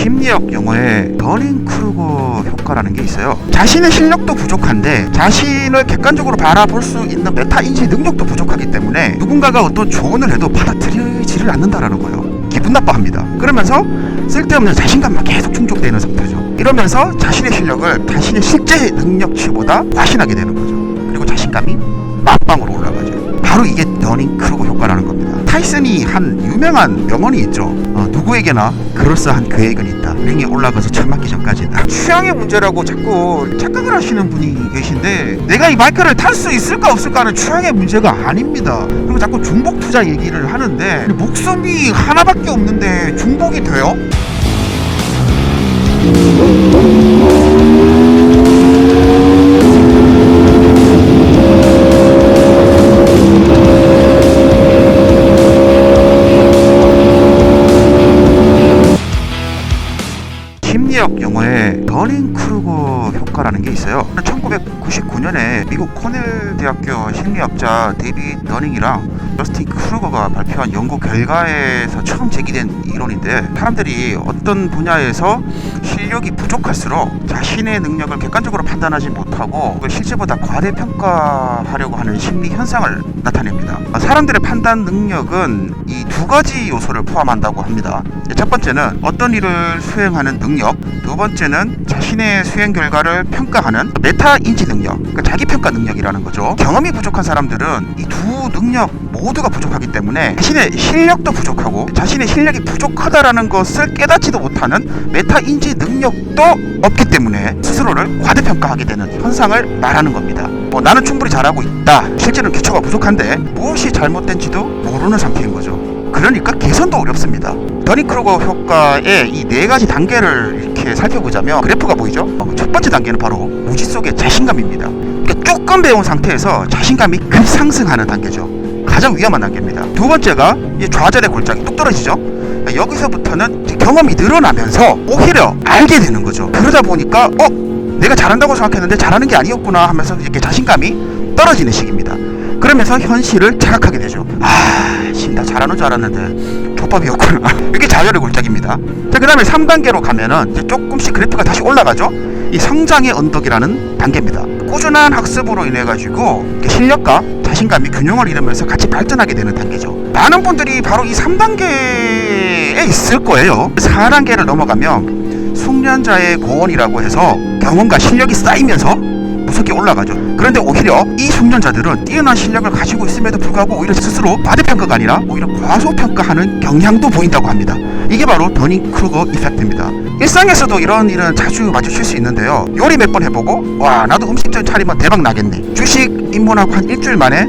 심리학 용어에 더닝크루거 효과라는 게 있어요. 자신의 실력도 부족한데 자신을 객관적으로 바라볼 수 있는 메타인지 능력도 부족하기 때문에 누군가가 어떤 조언을 해도 받아들이지를 않는다라는 거예요. 기분 나빠합니다. 그러면서 쓸데없는 자신감만 계속 충족되는 상태죠. 이러면서 자신의 실력을 자신의 실제 능력치보다 과신하게 되는 거죠. 그리고 자신감이 만방으로 올라가죠. 바로 이게 더닝크루거 효과라는 겁니다. 타이슨이 한 유명한 명언이 있죠. 누구에게나 그럴싸한 계획은 있다. 링에 올라가서 철 맞기 전까지는. 취향의 문제라고 자꾸 착각을 하시는 분이 계신데, 내가 이 마이크를 탈 수 있을까 없을까 하는 취향의 문제가 아닙니다. 그리고 자꾸 중복 투자 얘기를 하는데 목숨이 하나밖에 없는데 중복이 돼요? 심리학 용어에 더닝크루거 효과라는 게 있어요. 1999년에 미국 코넬 대학교 심리학자 데이빗 더닝이랑 저스틴 크루거가 발표한 연구 결과에서 처음 제기된 이론인데, 사람들이 어떤 분야에서 실력이 부족할수록 자신의 능력을 객관적으로 판단하지 못하고 그걸 실제보다 과대평가하려고 하는 심리 현상을 나타냅니다. 사람들의 판단 능력은 이 두 가지 요소를 포함한다고 합니다. 첫 번째는 어떤 일을 수행하는 능력, 두 번째는 자신의 수행 결과를 평가하는 메타인지 능력, 그러니까 자기평가 능력이라는 거죠. 경험이 부족한 사람들은 이 두 능력 모두가 부족하기 때문에 자신의 실력도 부족하고 자신의 실력이 부족하다라는 것을 깨닫지도 못하는 메타인지 능력도 없기 때문에 스스로를 과대평가하게 되는 현상을 말하는 겁니다. 나는 충분히 잘하고 있다, 실제로는 기초가 부족한데 무엇이 잘못된지도 모르는 상태인 거죠. 그러니까 개선도 어렵습니다. 더닝크루거 효과의 이 네 가지 단계를 이렇게 살펴보자면 그래프가 보이죠? 첫 번째 단계는 바로 무지 속의 자신감입니다. 그러니까 조금 배운 상태에서 자신감이 급상승하는 단계죠. 가장 위험한 단계입니다. 두 번째가 좌절의 골짜기 뚝 떨어지죠. 여기서부터는 경험이 늘어나면서 오히려 알게 되는 거죠. 그러다 보니까 내가 잘한다고 생각했는데 잘하는 게 아니었구나 하면서 이렇게 자신감이 떨어지는 시기입니다. 그러면서 현실을 자각하게 되죠. 나 잘하는 줄 알았는데 족밥이었구나. 이게 좌절의 골짜기입니다. 자, 그 다음에 3단계로 가면은 이제 조금씩 그래프가 다시 올라가죠. 이 성장의 언덕이라는 단계입니다. 꾸준한 학습으로 인해 가지고 실력과 자신감이 균형을 이루면서 같이 발전하게 되는 단계죠. 많은 분들이 바로 이 3단계에 있을 거예요. 4단계를 넘어가면 숙련자의 고언이라고 해서 경험과 실력이 쌓이면서 무섭게 올라가죠. 그런데 오히려 이 숙련자들은 뛰어난 실력을 가지고 있음에도 불구하고 오히려 스스로 과대평가가 아니라 오히려 과소평가하는 경향도 보인다고 합니다. 이게 바로 더닝크루거 이펙트입니다. 일상에서도 이런 일은 자주 마주칠 수 있는데요. 요리 몇 번 해보고 나도 음식점 차리면 대박 나겠네. 주식 입문하고 한 일주일 만에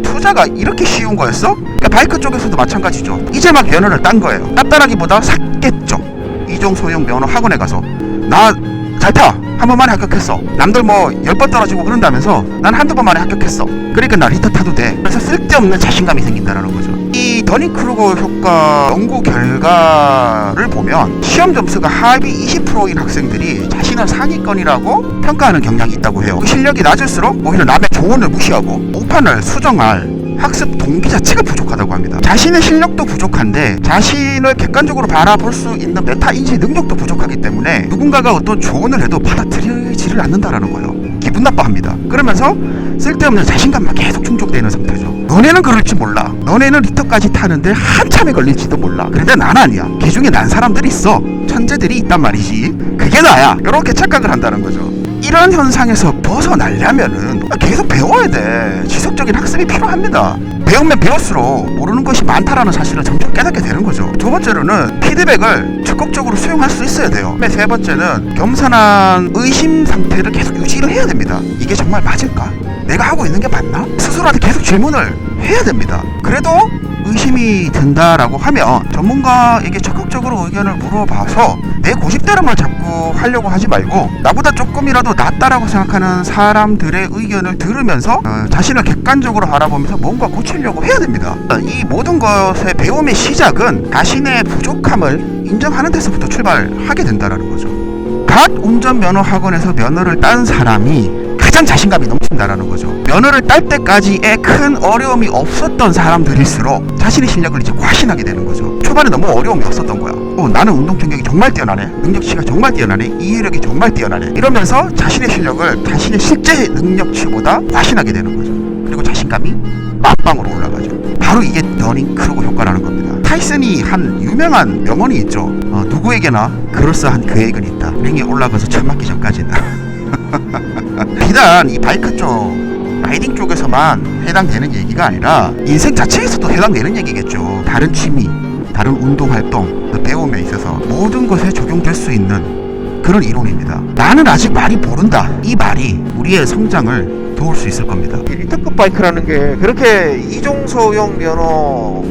투자가 이렇게 쉬운 거였어? 그러니까 바이크 쪽에서도 마찬가지죠. 이제 막 면허를 딴 거예요. 땄다라기보다 샀겠죠. 이종 소형 면허 학원에 가서 나 잘 타! 한 번 만에 합격했어. 남들 10번 떨어지고 그런다면서 난 한두 번 만에 합격했어. 그러니까 나 리터 타도 돼. 그래서 쓸데없는 자신감이 생긴다는 거죠. 이 더닝크루거 효과 연구 결과를 보면 시험 점수가 하위 20%인 학생들이 자신을 상위권이라고 평가하는 경향이 있다고 해요. 실력이 낮을수록 오히려 남의 조언을 무시하고 오판을 수정할 학습 동기 자체가 부족하다고 합니다. 자신의 실력도 부족한데 자신을 객관적으로 바라볼 수 있는 메타인지 능력도 부족하기 때문에 누군가가 어떤 조언을 해도 받아들이지를 않는다라는 거예요. 기분 나빠합니다. 그러면서 쓸데없는 자신감만 계속 충족되는 상태죠. 너네는 그럴지 몰라. 너네는 리터까지 타는데 한참에 걸릴지도 몰라. 그런데 난 아니야. 개중에 난 사람들이 있어. 천재들이 있단 말이지. 그게 나야. 이렇게 착각을 한다는 거죠. 이런 현상에서 벗어나려면은 계속 배워야 돼. 지속적인 학습이 필요합니다. 배우면 배울수록 모르는 것이 많다라는 사실을 점점 깨닫게 되는 거죠. 두 번째로는 피드백을 적극적으로 수용할 수 있어야 돼요. 세 번째는 겸손한 의심 상태를 계속 유지를 해야 됩니다. 이게 정말 맞을까? 내가 하고 있는 게 맞나? 스스로한테 계속 질문을 해야 됩니다. 그래도 의심이 든다라고 하면 전문가에게 적극적으로 의견을 물어봐서 내 고집대로만 자꾸 하려고 하지 말고 나보다 조금이라도 낫다라고 생각하는 사람들의 의견을 들으면서 자신을 객관적으로 바라보면서 뭔가 고치려고 해야 됩니다. 이 모든 것의 배움의 시작은 자신의 부족함을 인정하는 데서부터 출발하게 된다는 거죠. 각 운전면허 학원에서 면허를 딴 사람이 가장 자신감이 넘친다라는 거죠. 면허를 딸 때까지의 큰 어려움이 없었던 사람들일수록 자신의 실력을 이제 과신하게 되는 거죠. 초반에 너무 어려움이 없었던 거야. 나는 운동 경력이 정말 뛰어나네, 능력치가 정말 뛰어나네, 이해력이 정말 뛰어나네, 이러면서 자신의 실력을 자신의 실제 능력치보다 과신하게 되는 거죠. 그리고 자신감이 빵빵으로 올라가죠. 바로 이게 더닝크루거 효과라는 겁니다. 타이슨이 한 유명한 명언이 있죠. 누구에게나 그럴싸한 계획은 있다. 링에 올라가서 쳐 맞기 전까지는. 비단 이 바이크 쪽, 라이딩 쪽에서만 해당되는 얘기가 아니라 인생 자체에서도 해당되는 얘기겠죠. 다른 취미, 다른 운동활동, 배움에 있어서 모든 것에 적용될 수 있는 그런 이론입니다. 나는 아직 많이 모른다, 이 말이 우리의 성장을 도울 수 있을 겁니다. 이 리터급 바이크라는 게 그렇게 이종소형 면허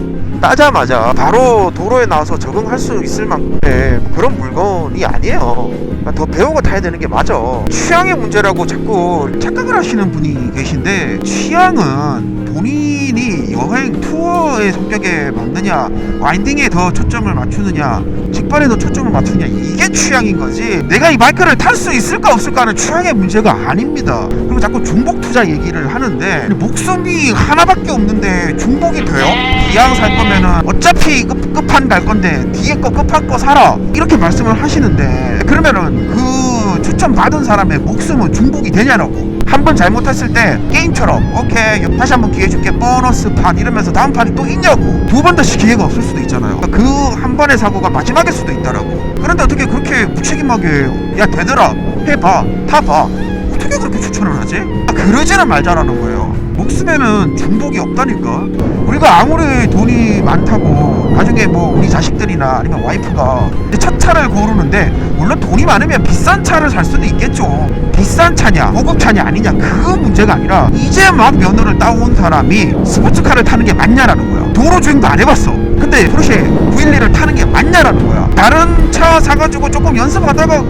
따자마자 바로 도로에 나와서 적응할 수 있을 만큼의 그런 물건이 아니에요. 더 배우고 타야 되는 게 맞아. 취향의 문제라고 자꾸 착각을 하시는 분이 계신데, 취향은 본인이 여행 투어의 성격에 맞느냐, 와인딩에 더 초점을 맞추느냐, 직발에 더 초점을 맞추느냐, 이게 취향인 거지, 내가 이 바이크를 탈 수 있을까 없을까 하는 취향의 문제가 아닙니다. 그리고 자꾸 중복 투자 얘기를 하는데, 목숨이 하나밖에 없는데 중복이 돼요? 기왕 살 거면은 어차피 끝판 갈 건데 뒤에 거 끝판 거 사라, 이렇게 말씀을 하시는데, 그러면은 그 추천 받은 사람의 목숨은 중복이 되냐라고. 한 번 잘못했을 때 게임처럼 오케이 다시 한번 기회 줄게 보너스 판 이러면서 다음 판이 또 있냐고. 두 번 다시 기회가 없을 수도 있잖아요. 그 한 번의 사고가 마지막일 수도 있다라고. 그런데 어떻게 그렇게 무책임하게 야 되더라 해봐 타봐, 어떻게 그렇게 추천을 하지? 그러지는 말자라는 거예요. 목숨에는 중복이 없다니까. 우리가 아무리 돈이 많다고 나중에 뭐 우리 자식들이나 아니면 와이프가 첫 차를 고르는데, 물론 돈이 많으면 비싼 차를 살 수도 있겠죠. 비싼 차냐 고급 차냐 아니냐 그 문제가 아니라, 이제 막 면허를 따온 사람이 스포츠카를 타는 게 맞냐라는 거야. 도로 주행도 안 해봤어. 근데 포르쉐 911을 타는 게 맞냐라는 거야. 다른 차 사가지고 조금 연습하다가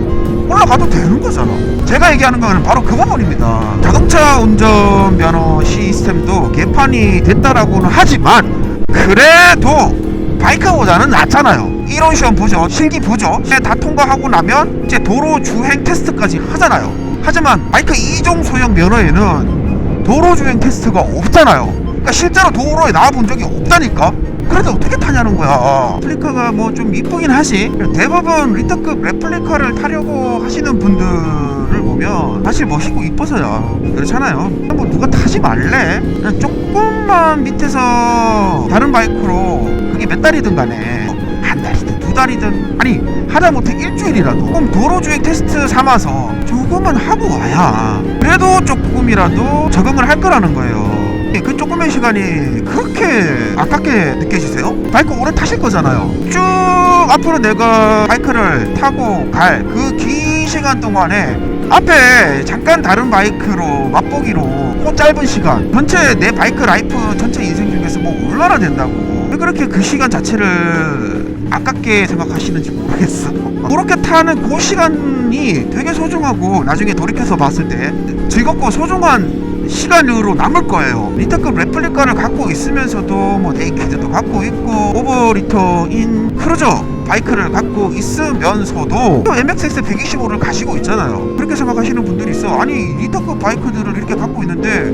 올라가도 되는 거잖아. 제가 얘기하는 거는 바로 그 부분입니다. 자동차 운전 면허 시스템도 개판이 됐다라고는 하지만, 그래도 바이크보다는 낫잖아요. 이론 시험 보죠, 실기 보죠. 다 통과하고 나면 이제 도로 주행 테스트까지 하잖아요. 하지만 바이크 2종 소형 면허에는 도로 주행 테스트가 없잖아요. 그러니까 실제로 도로에 나와본 적이 없다니까. 그래도 어떻게 타냐는 거야. 레플리카가 뭐 좀 이쁘긴 하지. 대부분 리터급 레플리카를 타려고 하시는 분들을 보면 사실 멋있고 이뻐서야 그렇잖아요. 뭐 누가 타지 말래? 그냥 조금만 밑에서 다른 바이크로 그게 몇 달이든 간에, 한 달이든 두 달이든, 아니 하다못해 일주일이라도 조금 도로주행 테스트 삼아서 조금은 하고 와야 그래도 조금이라도 적응을 할 거라는 거예요. 그 조금의 시간이 그렇게 아깝게 느껴지세요? 바이크 오래 타실 거잖아요. 쭉 앞으로 내가 바이크를 타고 갈 그 긴 시간 동안에 앞에 잠깐 다른 바이크로 맛보기로 그 짧은 시간, 전체 내 바이크 라이프 전체 인생 중에서 뭐 얼마나 된다고. 왜 그렇게 그 시간 자체를 아깝게 생각하시는지 모르겠어. 그렇게 타는 그 시간이 되게 소중하고, 나중에 돌이켜서 봤을 때 즐겁고 소중한 시간으로 남을 거예요. 리터급 레플리카를 갖고 있으면서도 뭐 네이키드도 갖고 있고 오버리터인 크루저 바이크를 갖고 있으면서도 또 MXX 125를 가지고 있잖아요. 그렇게 생각하시는 분들이 있어. 아니 리터급 바이크들을 이렇게 갖고 있는데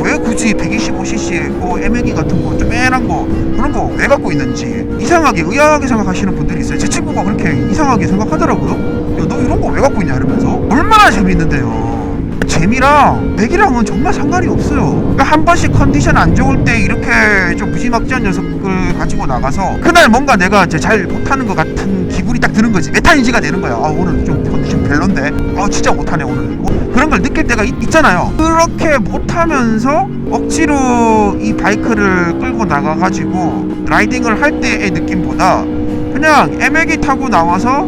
왜 굳이 125cc 뭐 MX 같은 거 쪼매난 거 그런 거 왜 갖고 있는지 이상하게 의아하게 생각하시는 분들이 있어요. 제 친구가 그렇게 이상하게 생각하더라고요. 야, 너 이런 거 왜 갖고 있냐 이러면서. 얼마나 재밌는데요. 재미랑 맥이랑은 정말 상관이 없어요. 그러니까 한 번씩 컨디션 안 좋을 때 이렇게 좀 무지막지한 녀석을 가지고 나가서 그날 뭔가 내가 이제 잘 못하는 것 같은 기분이 딱 드는 거지. 메타인지가 되는 거야. 아 오늘 좀 컨디션 별론데, 아 진짜 못하네 오늘. 그런 걸 느낄 때가 있잖아요. 그렇게 못하면서 억지로 이 바이크를 끌고 나가가지고 라이딩을 할 때의 느낌보다 그냥 애매기 타고 나와서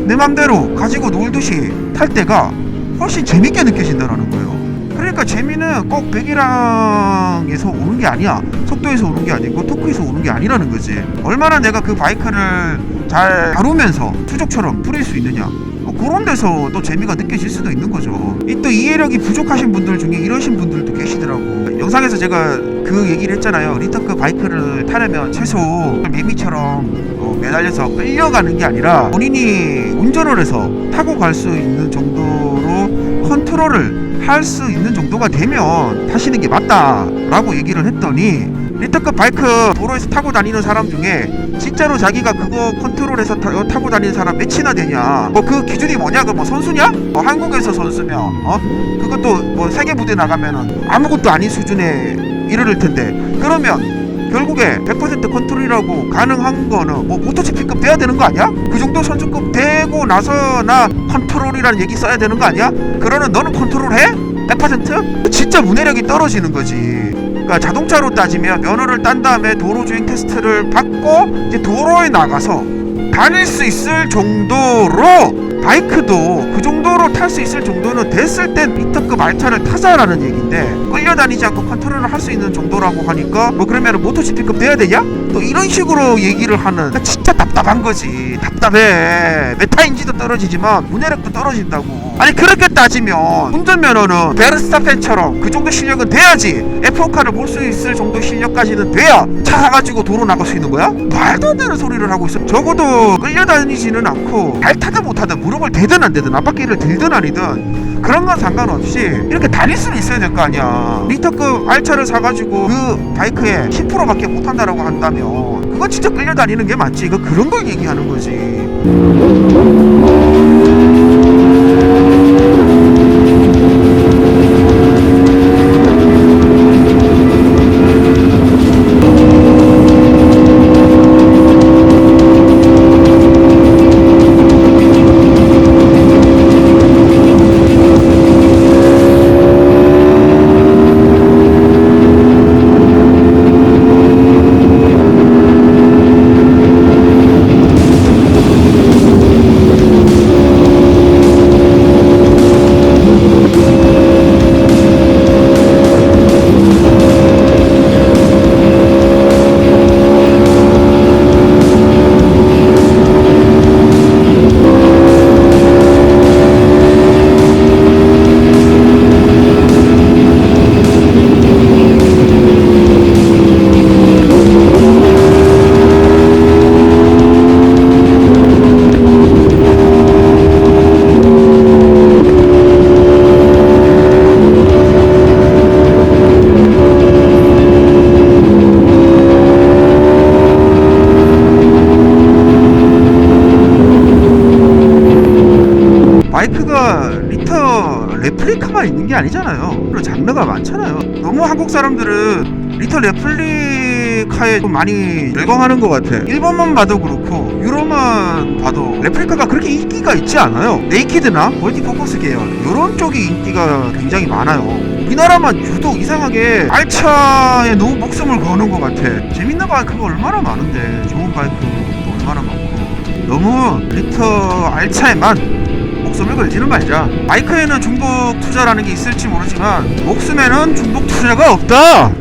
내 맘대로 가지고 놀듯이 탈 때가 훨씬 재밌게 느껴진다는 거예요. 그러니까 재미는 꼭 배기량에서 오는 게 아니야. 속도에서 오는 게 아니고 토크에서 오는 게 아니라는 거지. 얼마나 내가 그 바이크를 잘 다루면서 수족처럼 뿌릴 수 있느냐, 그런 데서 또 재미가 느껴질 수도 있는 거죠. 또 이해력이 부족하신 분들 중에 이러신 분들도 계시더라고. 영상에서 제가 그 얘기를 했잖아요. 리터급 바이크를 타려면 최소 매미처럼 매달려서 끌려가는 게 아니라 본인이 운전을 해서 타고 갈 수 있는 정도로 컨트롤을 할 수 있는 정도가 되면 타시는 게 맞다라고 얘기를 했더니 리터급 바이크 도로에서 타고 다니는 사람 중에 진짜로 자기가 그거 컨트롤해서 타고 다니는 사람 몇이나 되냐? 뭐 그 기준이 뭐냐? 그 뭐 선수냐? 뭐 한국에서 선수면 그것도 뭐 세계 무대 나가면은 아무것도 아닌 수준에 이르를 텐데, 그러면 결국에 100% 컨트롤이라고 가능한 거는 뭐 모토GP급 돼야 되는 거 아니야? 그 정도 선수급 되고 나서나 컨트롤이라는 얘기 써야 되는 거 아니야? 그러는 너는 컨트롤해? 100%? 진짜 문해력이 떨어지는 거지. 그러니까 자동차로 따지면 면허를 딴 다음에 도로 주행 테스트를 받고 이제 도로에 나가서 다닐 수 있을 정도로, 바이크도 그 정도로 탈 수 있을 정도는 됐을 땐 리터급 알차를 타자라는 얘기인데, 끌려다니지 않고 컨트롤을 할 수 있는 정도라고 하니까 뭐 그러면 모토GP급 돼야 되냐? 또 이런 식으로 얘기를 하는, 그러니까 진짜 답답한 거지. 답답해. 메타인지도 떨어지지만 문해력도 떨어진다고. 아니 그렇게 따지면 운전면허는 베르스타펜처럼 그 정도 실력은 돼야지, F1카를 볼 수 있을 정도 실력까지는 돼야 차 사가지고 도로 나갈 수 있는 거야? 말도 안 되는 소리를 하고 있어. 적어도 끌려다니지는 않고 잘 타든 못하든 무릎을 대든 안 대든 앞바퀴를 들든 아니든 그런 건 상관없이 이렇게 다닐 수는 있어야 될 거 아니야. 리터급 알차를 사가지고 그 바이크에 10%밖에 못한다라고 한다면 그건 진짜 끌려다니는 게 맞지. 이거 그런 걸 얘기하는 거지. 바이크가 리터 레플리카만 있는 게 아니잖아요. 그리고 장르가 많잖아요. 너무 한국 사람들은 리터 레플리카에 좀 많이 열광하는 것 같아. 일본만 봐도 그렇고 유럽만 봐도 레플리카가 그렇게 인기가 있지 않아요. 네이키드나 멀티퍼포스 계열 이런 쪽이 인기가 굉장히 많아요. 우리나라만 유독 이상하게 알차에 너무 목숨을 거는 것 같아. 재밌는 바이크가 얼마나 많은데, 좋은 바이크도 얼마나 많고, 너무 리터 알차에만 목숨을 걸지는 말자. 바이크에는 중복 투자라는 게 있을지 모르지만 목숨에는 중복 투자가 없다.